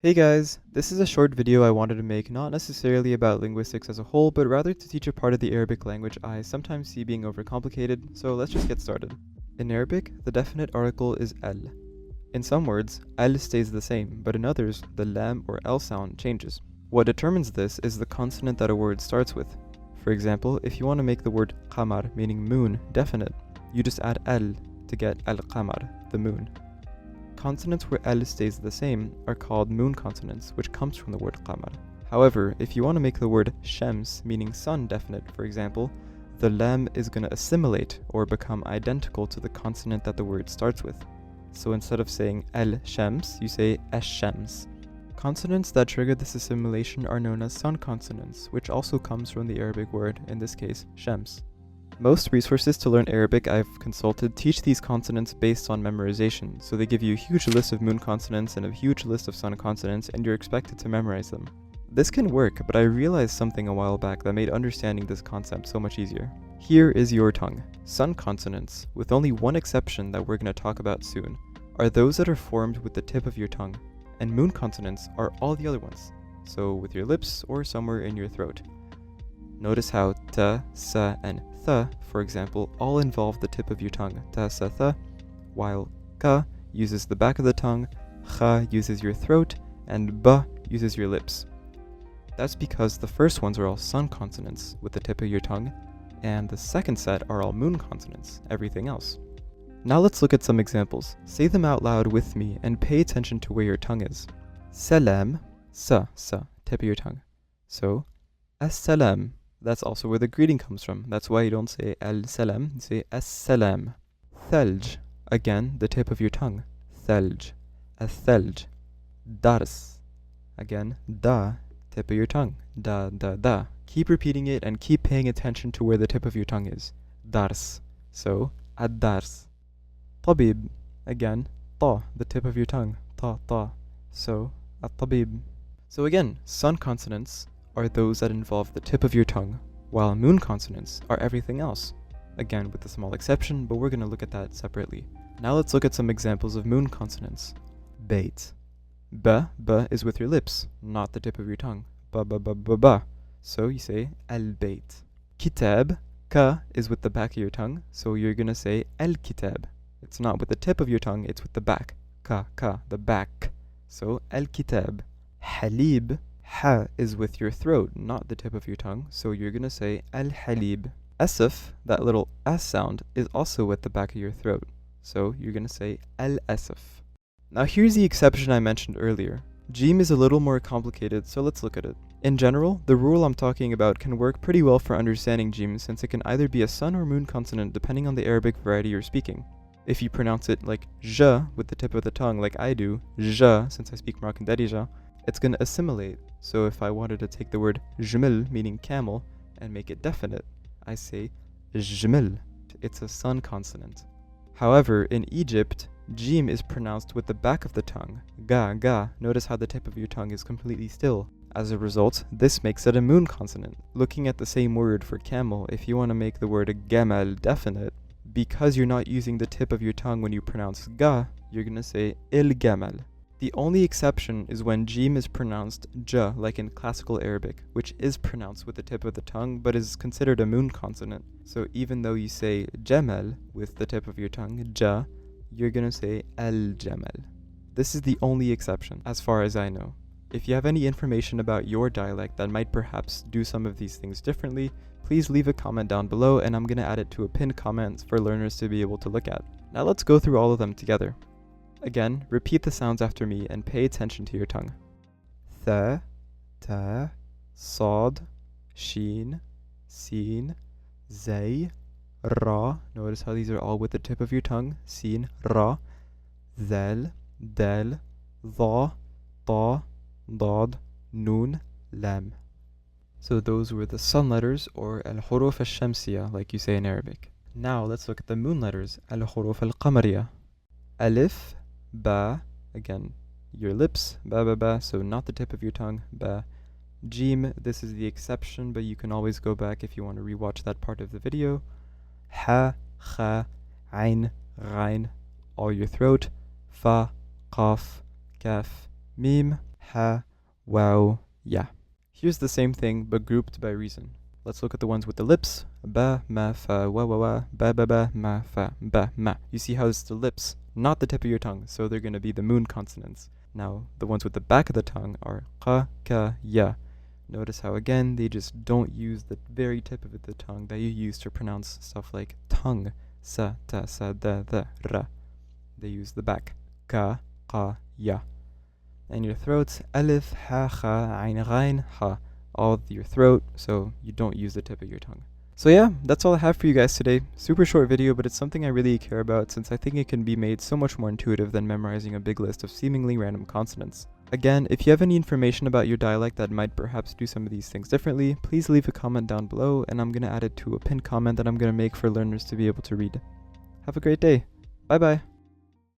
Hey guys, this is a short video I wanted to make not necessarily about linguistics as a whole, but rather to teach a part of the Arabic language I sometimes see being overcomplicated, so let's just get started. In Arabic, the definite article is al. In some words, al stays the same, but in others, the lam or l sound changes. What determines this is the consonant that a word starts with. For example, if you want to make the word qamar, meaning moon, definite, you just add al to get al-qamar, the moon. Consonants where L stays the same are called moon consonants, which comes from the word qamar. However, if you want to make the word shams, meaning sun, definite, for example, the lam is going to assimilate or become identical to the consonant that the word starts with. So instead of saying al-shams, you say ash-shams. Consonants that trigger this assimilation are known as sun consonants, which also comes from the Arabic word, in this case, shams. Most resources to learn Arabic I've consulted teach these consonants based on memorization, so they give you a huge list of moon consonants and a huge list of sun consonants, and you're expected to memorize them. This can work, but I realized something a while back that made understanding this concept so much easier. Here is your tongue. Sun consonants, with only one exception that we're going to talk about soon, are those that are formed with the tip of your tongue, and moon consonants are all the other ones, so with your lips or somewhere in your throat. Notice how ta, sa, and tha, for example, all involve the tip of your tongue, ta, sa, tha, while ka uses the back of the tongue, kha uses your throat, and ba uses your lips. That's because the first ones are all sun consonants with the tip of your tongue, and the second set are all moon consonants, everything else. Now let's look at some examples. Say them out loud with me and pay attention to where your tongue is. Salam, sa, tip of your tongue. So, as-salam. That's also where the greeting comes from. That's why you don't say al-salam, you say as-salam. Thalj, again, the tip of your tongue. Thalj, al-thalj. Dars, again, da, tip of your tongue. Da, da, da. Keep repeating it and keep paying attention to where the tip of your tongue is. Dars. So, ad-dars. Tabib, again, ta, the tip of your tongue. Ta, ta. So, at-tabib. So again, sun consonants are those that involve the tip of your tongue, while moon consonants are everything else. Again, with a small exception, but we're going to look at that separately. Now let's look at some examples of moon consonants. Bait. Ba is with your lips, not the tip of your tongue. Ba. So you say al-bait. Kitab, ka is with the back of your tongue, so you're going to say al-kitab. It's not with the tip of your tongue, it's with the back. Ka, the back. So al-kitab. Halib, ha is with your throat, not the tip of your tongue, so you're going to say al-halib. Asaf, that little s sound, is also with the back of your throat, so you're going to say al-asaf. Now here's the exception I mentioned earlier. Jim is a little more complicated, so let's look at it. In general, the rule I'm talking about can work pretty well for understanding Jim, since it can either be a sun or moon consonant depending on the Arabic variety you're speaking. If you pronounce it like ja with the tip of the tongue like I do, ja, since I speak Moroccan Darija, it's going to assimilate. So if I wanted to take the word jmil, meaning camel, and make it definite, I say jmil. It's a sun consonant. However, in Egypt, jim is pronounced with the back of the tongue, ga. Notice how the tip of your tongue is completely still. As a result, this makes it a moon consonant. Looking at the same word for camel, if you want to make the word gamal definite, because you're not using the tip of your tongue when you pronounce ga, you're going to say il gamal. The only exception is when jim is pronounced ja, like in classical Arabic, which is pronounced with the tip of the tongue, but is considered a moon consonant. So even though you say jamal with the tip of your tongue, ja, you're gonna say al-jamal. This is the only exception, as far as I know. If you have any information about your dialect that might perhaps do some of these things differently, please leave a comment down below and I'm gonna add it to a pinned comment for learners to be able to look at. Now let's go through all of them together. Again, repeat the sounds after me and pay attention to your tongue. Tha, ta, sad, sheen, seen, zay, ra. Notice how these are all with the tip of your tongue. Seen, ra, zal, dal, dha, ta, dad, noon, lam. So those were the sun letters, or al-huruf al-shamsiya, like you say in Arabic. Now let's look at the moon letters, al-huruf al-qamariya. Alif, ba, again, your lips, ba, so not the tip of your tongue, ba. Jim, this is the exception, but you can always go back if you want to rewatch that part of the video. Ha, kha, ain, ghain, all your throat. Fa, qaf, kaf, mim, ha, wow, ya. Here's the same thing, but grouped by reason. Let's look at the ones with the lips. Ba, ma, fa, wa, wa, wa, ba, ma, fa, ba, ma. You see how it's the lips, not the tip of your tongue, so they're going to be the moon consonants. Now, the ones with the back of the tongue are qa, ka, ya. Notice how, again, they just don't use the very tip of the tongue that you use to pronounce stuff like tongue. Sa, ta, sa, da, the, ra. They use the back. Ka, qa, ya. And your throats, alif, ha, kha, ain, ghain, ha. All your throat, so you don't use the tip of your tongue. So yeah, that's all I have for you guys today. Super short video, but it's something I really care about since I think it can be made so much more intuitive than memorizing a big list of seemingly random consonants. Again, if you have any information about your dialect that might perhaps do some of these things differently, please leave a comment down below and I'm going to add it to a pinned comment that I'm going to make for learners to be able to read. Have a great day. Bye bye.